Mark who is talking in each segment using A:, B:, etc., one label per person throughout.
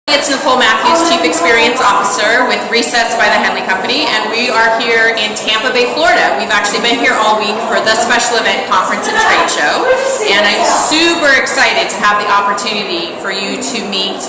A: It's Nicole Matthews, Chief Experience Officer with Recess by the Henley Company, and we are here in Tampa Bay, Florida. We've actually been here all week for the special event conference and trade show, and I'm super excited to have the opportunity for you to meet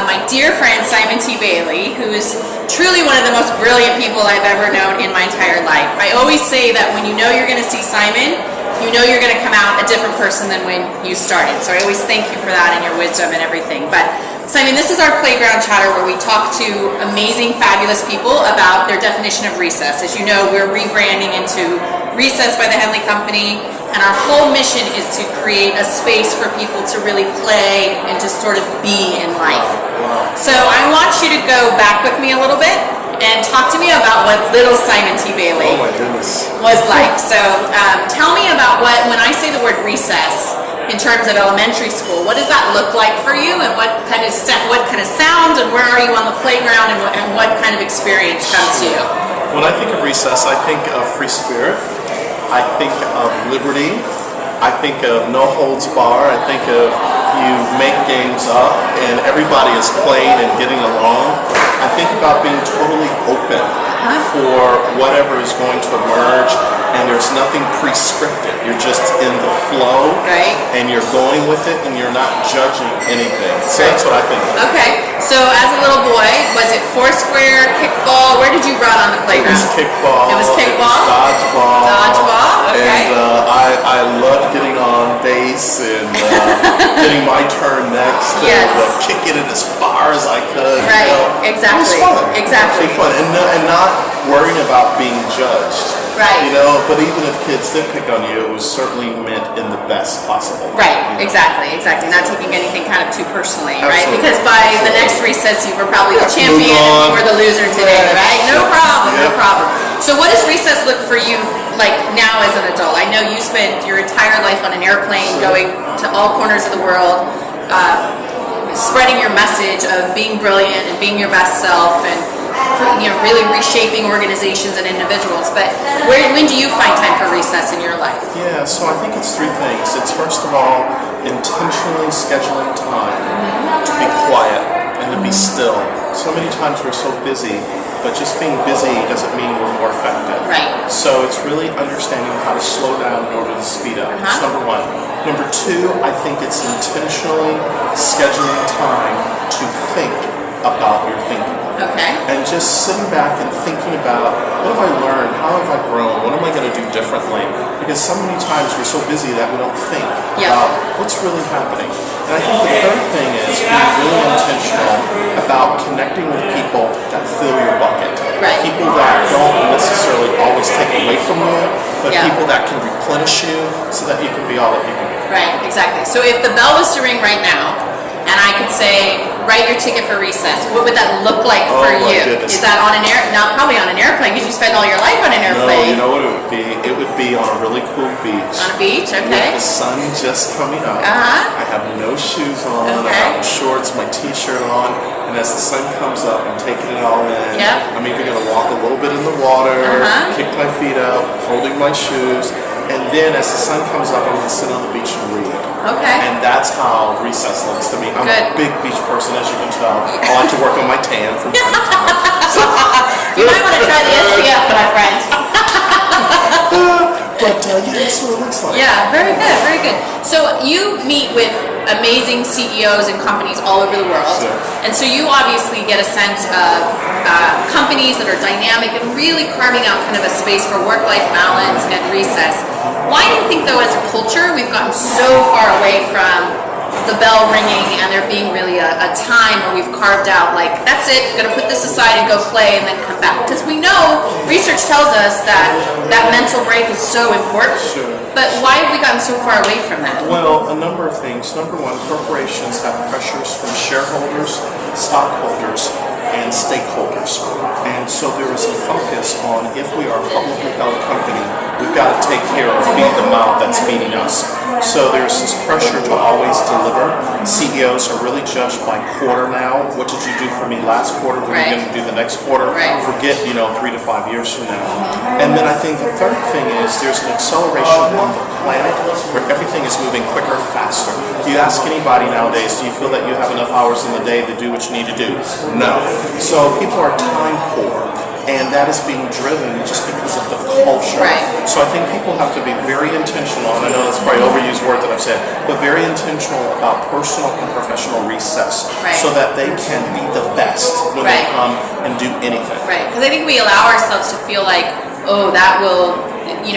A: my dear friend Simon T. Bailey, who is truly one of the most brilliant people I've ever known in my entire life. I always say that when you know you're going to see Simon, you know you're going to come out a different person than when you started. So I always thank you for that and your wisdom and everything. But Simon, this is our playground chatter where we talk to amazing, fabulous people about their definition of recess. As you know, we're rebranding into Recess by the Henley Company, and our whole mission is to create a space for people to really play and just sort of be in life. So I want you to go back with me a little bit and talk to me about what little Simon T. Bailey was like. So tell me about when I say the word recess in terms of elementary school, what does that look like for you, and what kind of sounds, and where are you on the playground, and what kind of experience comes to you?
B: When I think of recess, I think of free spirit, I think of liberty, I think of no holds bar, I think of you make games up and everybody is playing and getting along. I think about being totally open for whatever is going to emerge, and there's nothing prescripted. You're just in the flow,
A: right,
B: and you're going with it, and you're not judging anything. So that's what I think of.
A: Okay, so as a little boy, was it foursquare, kickball? Where did you run on the playground?
B: It was kickball.
A: It was kickball?
B: It was dodgeball.
A: Dodgeball, okay.
B: And I loved getting on base and getting my turn next,
A: yes,
B: and kicking it as far as I could.
A: Right, exactly.
B: It was fun.
A: Exactly.
B: It was fun. And not worrying about being judged.
A: Right.
B: You know, but even if kids did pick on you, it was certainly meant in the best possible way.
A: Right,
B: you know?
A: exactly. Not taking anything kind of too personally,
B: Absolutely.
A: right? Because by the next recess, you were probably the champion and you were the loser today, right? No problem, no problem. So what does recess look for you like now as an adult? I know you spent your entire life on an airplane going to all corners of the world, spreading your message of being brilliant and being your best self, and really reshaping organizations and individuals. But when do you find time for recess in your life?
B: Yeah, so I think it's three things. It's first of all, intentionally scheduling time to be quiet and to be still. So many times we're so busy, but just being busy doesn't mean we're more effective.
A: Right.
B: So it's really understanding how to slow down in order to speed up. That's number one. Number two, I think it's intentionally scheduling time to think about your thinking.
A: Okay.
B: And just sitting back and thinking about, what have I learned? How have I grown? What am I going to do differently? Because so many times we're so busy that we don't think about what's really happening. And I think the third thing is being really intentional about connecting with people that fill your bucket.
A: Right.
B: People that don't necessarily always take away from you, but people that can replenish you so that you can be all that you can be.
A: Right, exactly. So if the bell was to ring right now, and I could say, write your ticket for recess, what would that look like for you?
B: Goodness.
A: Is that on an probably on an airplane, because you spend all your life on an airplane.
B: No, you know what it would be? It would be on a really cool beach.
A: On a beach, okay.
B: With the sun just coming up. I have no shoes on, I have shorts, my t-shirt on, and as the sun comes up, I'm taking it all in. I'm even going to walk a little bit in the water, kick my feet up, holding my shoes, and then as the sun comes up, I'm going to sit on the beach and read.
A: Okay.
B: And that's how recess looks to me. I'm a big beach person, as you can tell. I like to work on my tan from time to time.
A: You might want to try the SPF, my friend.
B: But that's what it looks like.
A: Yeah, very good, very good. So you meet with amazing CEOs and companies all over the world.
B: Sure.
A: And so you obviously get a sense of companies that are dynamic and really carving out kind of a space for work-life balance and recess. Why do you think, though, as a culture, we've gotten so far away from the bell ringing and there being really a time where we've carved out, like, that's it, going to put this aside and go play and then come back? Because we know, research tells us that mental break is so important.
B: Sure.
A: But why have we gotten so far away from that?
B: Well, a number of things. Number one, corporations have pressures from shareholders, stockholders, and stakeholders. And so there is a focus on, if we are a publicly held company, we've got to take care of feed the mouth that's feeding us. So there's this pressure to always deliver. CEOs are really judged by quarter now. What did you do for me last quarter? What are you going to do the next quarter? Forget, 3 to 5 years from now. And then I think the third thing is there's an acceleration on the planet where everything is moving quicker, faster. You you ask anybody nowadays, do you feel that you have enough hours in the day to do what you need to do? No. So people are time poor, and that is being driven just because of the culture.
A: Right.
B: So I think people have to be very intentional, and I know that's probably an overused word that I've said, but very intentional about personal and professional recess,
A: right,
B: so that they can be the best when
A: right,
B: they come and do anything.
A: Right, because I think we allow ourselves to feel like, oh, that will,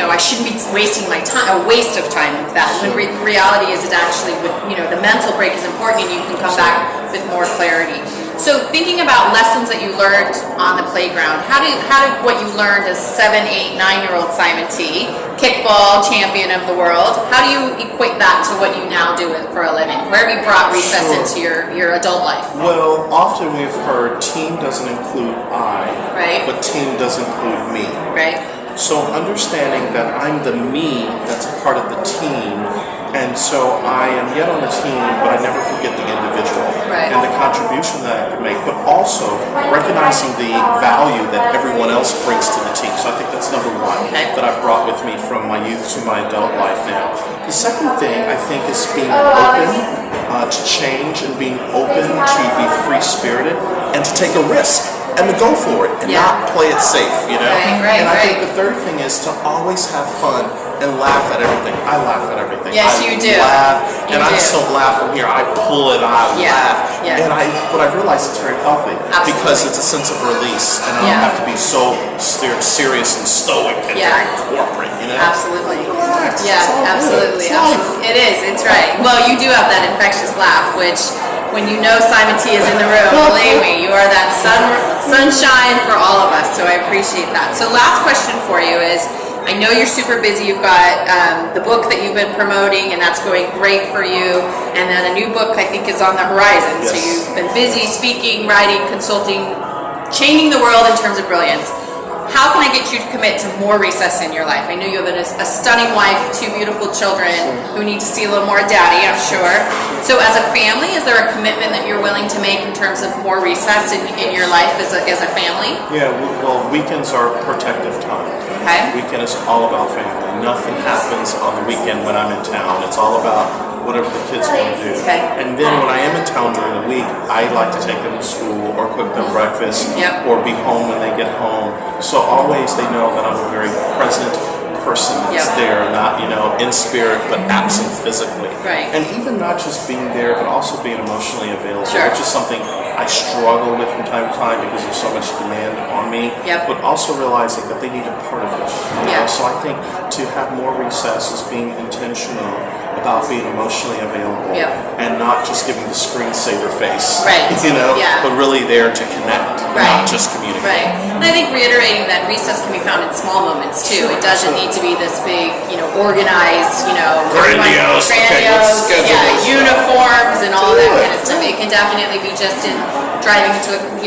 A: I shouldn't be wasting my time, a waste of time with that. When reality is it actually, the mental break is important, and you can come back with more clarity. So thinking about lessons that you learned on the playground, how did what you learned as 7, 8, 9-year-old Simon T, kickball champion of the world, how do you equate that to what you now do for a living? Where have you brought recess into your adult life?
B: Well, often we've heard team doesn't include I,
A: right,
B: but team does include me.
A: Right.
B: So understanding that I'm the me that's a part of the team, and so I am yet on the team, but I never forget the individual,
A: right,
B: and the contribution that I can make, but also recognizing the value that everyone else brings to the team. So I think that's number one,
A: okay,
B: that I've brought with me from my youth to my adult life now. The second thing I think is being open to change, and being open to be free-spirited and to take a risk and to go for it and not play it safe,
A: Right,
B: and I think the third thing is to always have fun and laugh at everything. I laugh at everything.
A: Yes, you do.
B: Laugh,
A: and
B: I just don't laugh from here. I pull it, I laugh, and but I realize it's very healthy.
A: Absolutely.
B: Because it's a sense of release, and I don't have to be so serious and stoic and very corporate.
A: Absolutely.
B: Relax.
A: Absolutely. It is. It's right. Well, you do have that infectious laugh, which, when you know Simon T is in the room, believe me, you are that sunshine for all of us. So I appreciate that. So last question for you is, I know you're super busy. You've got the book that you've been promoting, and that's going great for you. And then a new book, I think, is on the horizon.
B: Yes.
A: So you've been busy speaking, writing, consulting, changing the world in terms of brilliance. How can I get you to commit to more recess in your life? I know you have a stunning wife, 2 beautiful children who need to see a little more daddy, I'm sure. So as a family, is there a commitment that you're willing to make in terms of more recess in your life as a family?
B: Yeah, well, weekends are protective time.
A: Okay.
B: Weekend is all about family. Nothing happens on the weekend when I'm in town. It's all about whatever the kids want to do.
A: Okay.
B: And then when I am in town during the week, I like to take them to school or cook them breakfast or be home when they get home. So always they know that I'm a very present person that's there, not in spirit but absent physically.
A: Right.
B: And even not just being there, but also being emotionally available,
A: Sure.
B: which is something I struggle with from time to time because there's so much demand on me.
A: Yep.
B: But also realizing that they need a part of it. So I think to have more recess is being intentional about being emotionally available and not just giving the screensaver face, but really there to connect, not just communicate.
A: Right. And I think reiterating that recess can be found in small moments too. It doesn't need to be this big, organized,
B: grandiose,
A: uniforms and all that kind of stuff. It can definitely be just in driving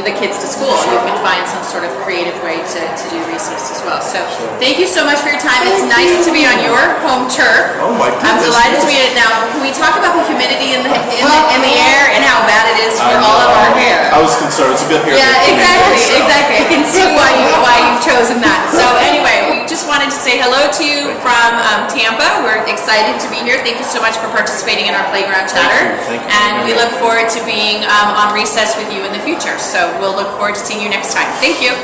A: the kids to school. You can find some sort of creative way to do recess as well. So thank you so much for your time. It's nice to be on your home turf.
B: Oh my goodness.
A: I'm delighted to be in it now. Can we talk about the humidity in the air and how bad it is for all of our hair?
B: I was concerned. It's a good hair.
A: Yeah, exactly. I can see why you've chosen that. So anyway, we just wanted to say hello to you from Tampa. We're excited to be here. Thank you so much for participating in our Playground Chatter.
B: Thank you.
A: And we look forward to being on recess with you in the future. So we'll look forward to seeing you next time. Thank you.